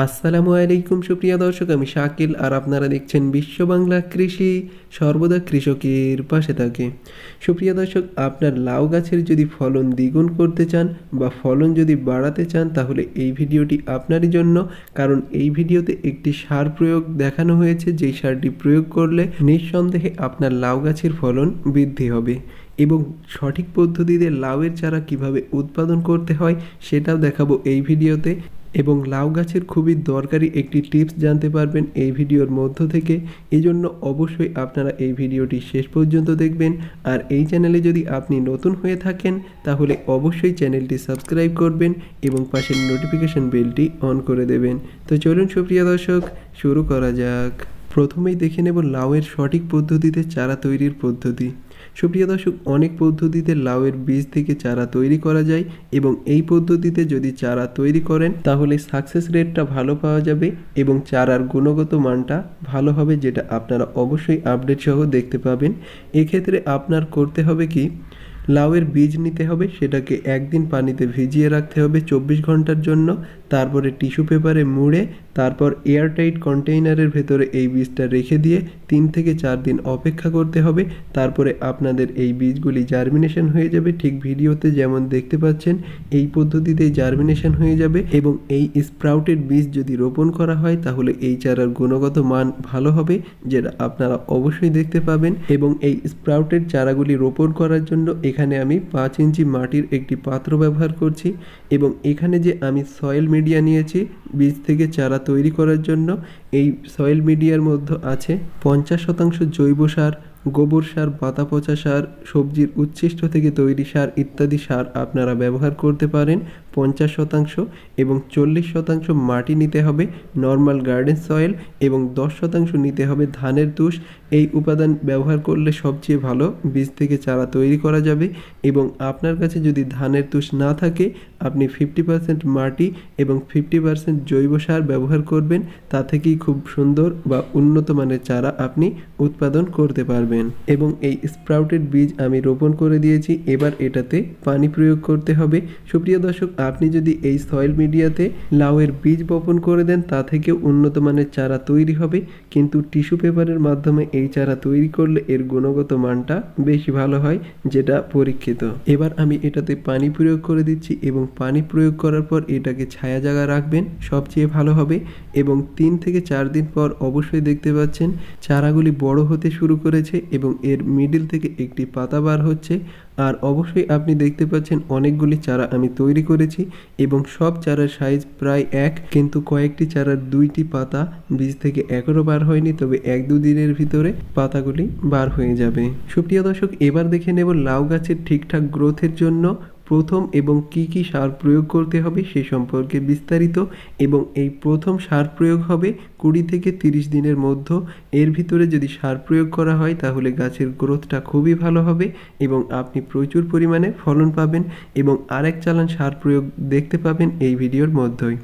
আসসালামু আলাইকুম সুপ্রিয় দর্শক, আমি শাকিল আর আপনারা দেখছেন বিশ্ব বাংলা কৃষি, সর্বদা কৃষকের পাশে থাকে। সুপ্রিয় দর্শক, আপনার লাউ গাছের যদি ফলন দ্বিগুণ করতে চান বা ফলন যদি বাড়াতে চান তাহলে এই ভিডিওটি আপনারই জন্য। কারণ এই ভিডিওতে একটি সার প্রয়োগ দেখানো হয়েছে, যেই সারটি প্রয়োগ করলে নিঃসন্দেহে আপনার লাউ গাছের ফলন বৃদ্ধি হবে এবং সঠিক পদ্ধতিতে লাউয়ের চারা কিভাবে উৎপাদন করতে হয় সেটাও দেখাবো এই ভিডিওতে। এবং লাউ গাছের খুবই দরকারি একটি টিপস জানতে পারবেন এই ভিডিওর মধ্য থেকে। এই জন্য অবশ্যই আপনারা এই ভিডিওটি শেষ পর্যন্ত দেখবেন। আর এই চ্যানেলে যদি আপনি নতুন হয়ে থাকেন তাহলে অবশ্যই চ্যানেলটি সাবস্ক্রাইব করবেন এবং পাশের নোটিফিকেশন বেলটি অন করে দেবেন। তো চলুন সুপ্রিয় দর্শক, শুরু করা যাক। প্রথমেই দেখে নেব লাউয়ের সঠিক পদ্ধতিতে চারা তৈরির পদ্ধতি। সুপ্রিয় দর্শক, অনেক পদ্ধতিতে লাউয়ের বীজ থেকে চারা তৈরি করা যায় এবং এই পদ্ধতিতে যদি চারা তৈরি করেন তাহলে সাকসেস রেটটা ভালো পাওয়া যাবে এবং চারার গুণগত মানটা ভালো হবে, যেটা আপনারা অবশ্যই আপডেট সহ দেখতে পাবেন। এক্ষেত্রে আপনার করতে হবে কি, লাউয়ের বীজ নিতে হবে, সেটাকে একদিন পানিতে ভিজিয়ে রাখতে হবে 24 ঘন্টার জন্য। তারপরে টিস্যু পেপারে মুড়ে তারপর এয়ারটাইট কন্টেইনারের ভেতরে এই বীজটা রেখে দিয়ে 3 থেকে 4 দিন অপেক্ষা করতে হবে। তারপরে আপনাদের এই বীজগুলি জার্মিনেশন হয়ে যাবে, ঠিক ভিডিওতে যেমন দেখতে পাচ্ছেন এই পদ্ধতিতেই জার্মিনেশন হয়ে যাবে। এবং এই স্প্রাউটেড বীজ যদি রোপণ করা হয় তাহলে এই চারার গুণগত মান ভালো হবে, যেটা আপনারা অবশ্যই দেখতে পাবেন। এবং এই স্প্রাউটেড চারাগুলি রোপণ করার জন্য এখানে আমি 5 ইঞ্চি মাটির একটি পাত্র ব্যবহার করছি এবং এখানে যে আমি সয়েল মিডিয়া নিয়েছি বীজ থেকে চারা তৈরি করার জন্য, এই সয়েল মিডিয়ার মধ্যে আছে 50% জৈব সার, গোবর সার, পাতা পচা সার, সবজির উচ্ছিষ্ট থেকে তৈরি সার ইত্যাদি সার আপনারা ব্যবহার করতে পারেন 50%। এবং 40% মাটি নিতে হবে নর্মাল গার্ডেন সয়েল এবং 10% নিতে হবে ধানের তুষ। এই উপাদান ব্যবহার করলে সবচেয়ে ভালো বীজ থেকে চারা তৈরি করা যাবে। এবং আপনার কাছে যদি ধানের তুষ না থাকে আপনি 50% মাটি এবং 50% জৈব সার ব্যবহার করবেন, তা থেকেই খুব সুন্দর বা উন্নত মানের চারা আপনি উৎপাদন করতে পারবেন। এবং এই স্প্রাউটেড বীজ আমি রোপণ করে দিয়েছি, এবার এটাতে পানি প্রয়োগ করতে হবে। সুপ্রিয় দর্শক, আপনি যদি এই সয়েল মিডিয়াতে লাউয়ের বীজ বপন করে দেন তা থেকেও উন্নত মানের চারা তৈরি হবে, কিন্তু টিস্যু পেপারের মাধ্যমে এই চারা তৈরি করলে এর গুণগত মানটা বেশি ভালো হয়, যেটা পরীক্ষিত। এবার আমি এটাতে পানি প্রয়োগ করে দিচ্ছি এবং পানি প্রয়োগ করার পর এটাকে ছায়া জায়গা রাখবেন, সবচেয়ে ভালো হবে। এবং 3 থেকে 4 দিন পর অবশ্যই দেখতে পাচ্ছেন চারাগুলি বড় হতে শুরু করেছে এবং এর মিডিল থেকে একটি পাতা বার হচ্ছে। আর অবশ্যই আপনি দেখতে পাচ্ছেন অনেকগুলি চারা আমি তৈরি করেছি এবং সব চারার সাইজ প্রায় এক, কিন্তু কয়েকটি চারার 2টি পাতা বীজ থেকে এখনও বার হয়নি, তবে 1-2 দিনের ভিতরে পাতাগুলি বার হয়ে যাবে। সুপ্রিয় দর্শক, এবার দেখে নেব লাউ গাছের ঠিকঠাক গ্রোথের জন্য প্রথম এবং কি কি সার প্রয়োগ করতে হবে সে সম্পর্কে বিস্তারিত। এবং এই প্রথম সার প্রয়োগ হবে 20 থেকে 30 দিনের মধ্যে। এর ভিতরে যদি সার প্রয়োগ করা হয় তাহলে গাছের গ্রোথটা খুবই ভালো হবে এবং আপনি প্রচুর পরিমাণে ফলন পাবেন। এবং আরেক চালান সার প্রয়োগ দেখতে পাবেন এই ভিডিওর মধ্যেই।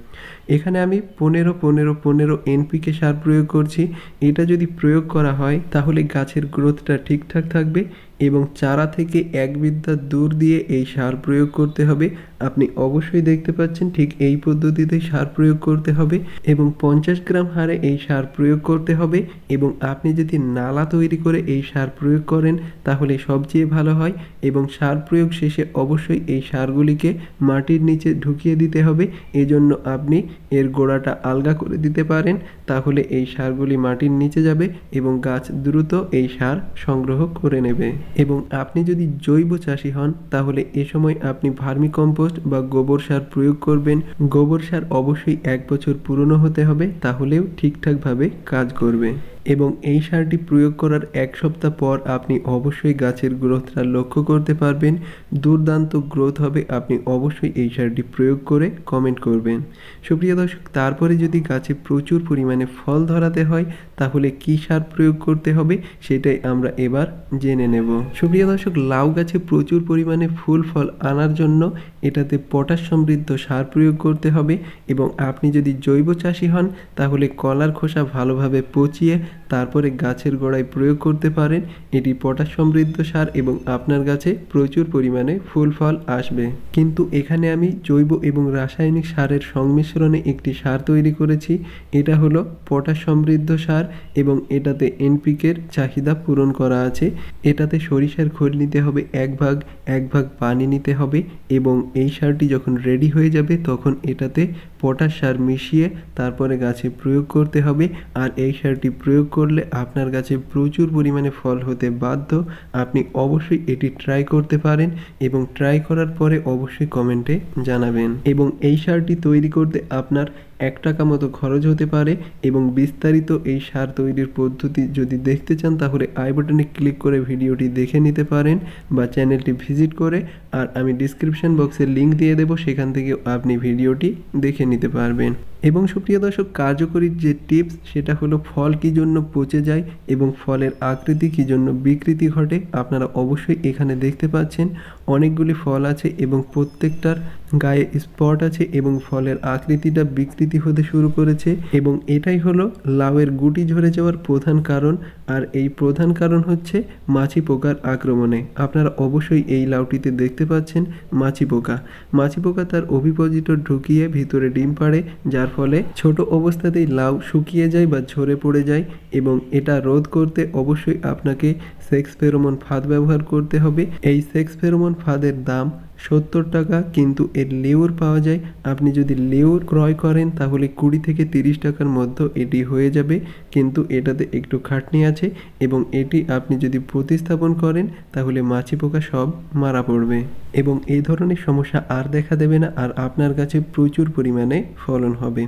এখানে আমি 15-15-15 এনপিকে সার প্রয়োগ করছি। এটা যদি প্রয়োগ করা হয় তাহলে গাছের গ্রোথটা ঠিকঠাক থাকবে এবং চারা থেকে 1 বিঘা দূর দিয়ে এই সার প্রয়োগ করতে হবে। আপনি অবশ্যই দেখতে পাচ্ছেন ঠিক এই পদ্ধতিতে সার প্রয়োগ করতে হবে এবং 50 গ্রাম হারে এই সার প্রয়োগ করতে হবে। এবং আপনি যদি নালা তৈরি করে এই সার প্রয়োগ করেন তাহলে সবচেয়ে ভালো হয়। এবং সার প্রয়োগ শেষে অবশ্যই এই সারগুলিকে মাটির নিচে ঢুকিয়ে দিতে হবে। এজন্য আপনি এর গোড়াটা আলগা করে দিতে পারেন, তাহলে এই সারগুলি মাটির নিচে যাবে এবং গাছ দ্রুত এই সার সংগ্রহ করে নেবে। এবং আপনি যদি জৈব চাষি হন তাহলে এ সময় আপনি ভার্মি কম্পোস্ট বা গোবর সার প্রয়োগ করবেন। গোবর সার অবশ্যই 1 বছর পুরনো হতে হবে, তাহলেও ঠিকঠাকভাবে কাজ করবে। এবং এই সারটি প্রয়োগ করার 1 সপ্তাহ পর আপনি অবশ্যই গাছের গ্রোথটা লক্ষ্য করতে পারবেন। দুর্দান্ত গ্রোথ হবে, আপনি অবশ্যই এই সারটি প্রয়োগ করে কমেন্ট করবেন। সুপ্রিয় দর্শক, তারপরে যদি গাছে প্রচুর পরিমাণে ফল ধরাতে হয় তাহলে কি সার প্রয়োগ করতে হবে সেটাই আমরা এবার জেনে নেব। সুপ্রিয় দর্শক, লাউ গাছে প্রচুর পরিমাণে ফুল ফল আনার জন্য এটাতে পটাশ সমৃদ্ধ সার প্রয়োগ করতে হবে। এবং আপনি যদি জৈব চাষি হন তাহলে কলার খোসা ভালোভাবে পচিয়ে তারপরে গাছের গোড়ায় প্রয়োগ করতে পারেন। এটি পটাশ সমৃদ্ধ সার এবং আপনার গাছে প্রচুর পরিমাণে ফুল ফল আসবে। কিন্তু এখানে আমি জৈব এবং রাসায়নিক সারের সংমিশ্রণে একটি সার তৈরি করেছি। এটা হলো পটাশ সমৃদ্ধ সার এবং এটাতে এনপিকের চাহিদা পূরণ করা আছে। এটাতে সরিষার খোল নিতে হবে 1 ভাগ পানি নিতে হবে এবং এই সারটি যখন রেডি হয়ে যাবে তখন এটাতে পটাশ সার মিশিয়ে তারপরে গাছে প্রয়োগ করতে হবে। আর এই সারটি প্রয়োগ করলে আপনার গাছে প্রচুর পরিমাণে ফল হতে বাধ্য। আপনি অবশ্যই এটি ট্রাই করতে পারেন এবং ট্রাই করার পরে অবশ্যই কমেন্টে জানাবেন। এবং এই সারটি তৈরি করতে আপনার 1 টাকা মতো খরচ হতে পারে এবং বিস্তারিত এই সার তৈরির পদ্ধতি যদি দেখতে চান তাহলে আই বাটনে ক্লিক করে ভিডিওটি দেখে নিতে পারেন বা চ্যানেলটি ভিজিট করে, আর আমি ডিসক্রিপশন বক্সে লিঙ্ক দিয়ে দেবো, সেখান থেকে আপনি ভিডিওটি দেখে নিতে পারবেন। এবং সুপ্রিয় দর্শক, কার্যকরী যে টিপস সেটা হলো ফল কী জন্য পচে যায় এবং ফলের আকৃতি কী জন্য বিকৃতি ঘটে। আপনারা অবশ্যই এখানে দেখতে পাচ্ছেন অনেকগুলি ফল আছে এবং প্রত্যেকটার গায়ে স্পট আছে এবং ফলের আকৃতিটা বিকৃতি হতে শুরু করেছে এবং এটাই হলো লাউয়ের গুটি ঝরে যাওয়ার প্রধান কারণ। আর এই প্রধান কারণ হচ্ছে মাছি পোকার আক্রমণে। আপনারা অবশ্যই এই লাউটিতে দেখতে পাচ্ছেন মাছি পোকা। মাছি পোকা তার ওভিপোজিটর ঢুকিয়ে ভিতরে ডিম পাড়ে, যার ফলে ছোট অবস্থাতেই লাউ শুকিয়ে যায় বা ঝরে পড়ে যায়। এবং এটা রোধ করতে অবশ্যই আপনাকে সেক্স ফেরোমন ফাঁদ ব্যবহার করতে হবে। এই সেক্স ফেরোমন ফাঁদের দাম 70 টাকা, কিন্তু এর লেউর পাওয়া যায়। আপনি যদি লেউর ক্রয় করেন তাহলে 20 থেকে 30 টাকার মধ্যে এটি হয়ে যাবে, কিন্তু এটাতে একটু খাটনি আছে এবং এটি আপনি যদি প্রতিস্থাপন করেন তাহলে মাছি পোকা সব মারা পড়বে এবং এই ধরনের সমস্যা আর দেখা দেবে না, আর আপনার কাছে প্রচুর পরিমাণে ফলন হবে।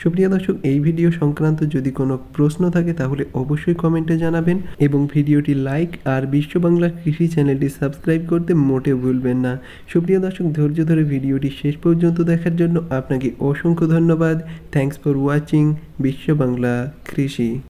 সুপ্রিয় দর্শক, এই ভিডিও সংক্রান্ত যদি কোনো প্রশ্ন থাকে তাহলে অবশ্যই কমেন্টে জানাবেন এবং ভিডিওটি লাইক আর বিশ্ব বাংলা কৃষি চ্যানেলটি সাবস্ক্রাইব করতে মোটে ভুলবেন না। সুপ্রিয় দর্শক, ধৈর্য ধরে ভিডিওটি শেষ পর্যন্ত দেখার জন্য আপনাকে অসংখ্য ধন্যবাদ। থ্যাঙ্কস ফর ওয়াচিং বিশ্ব বাংলা কৃষি।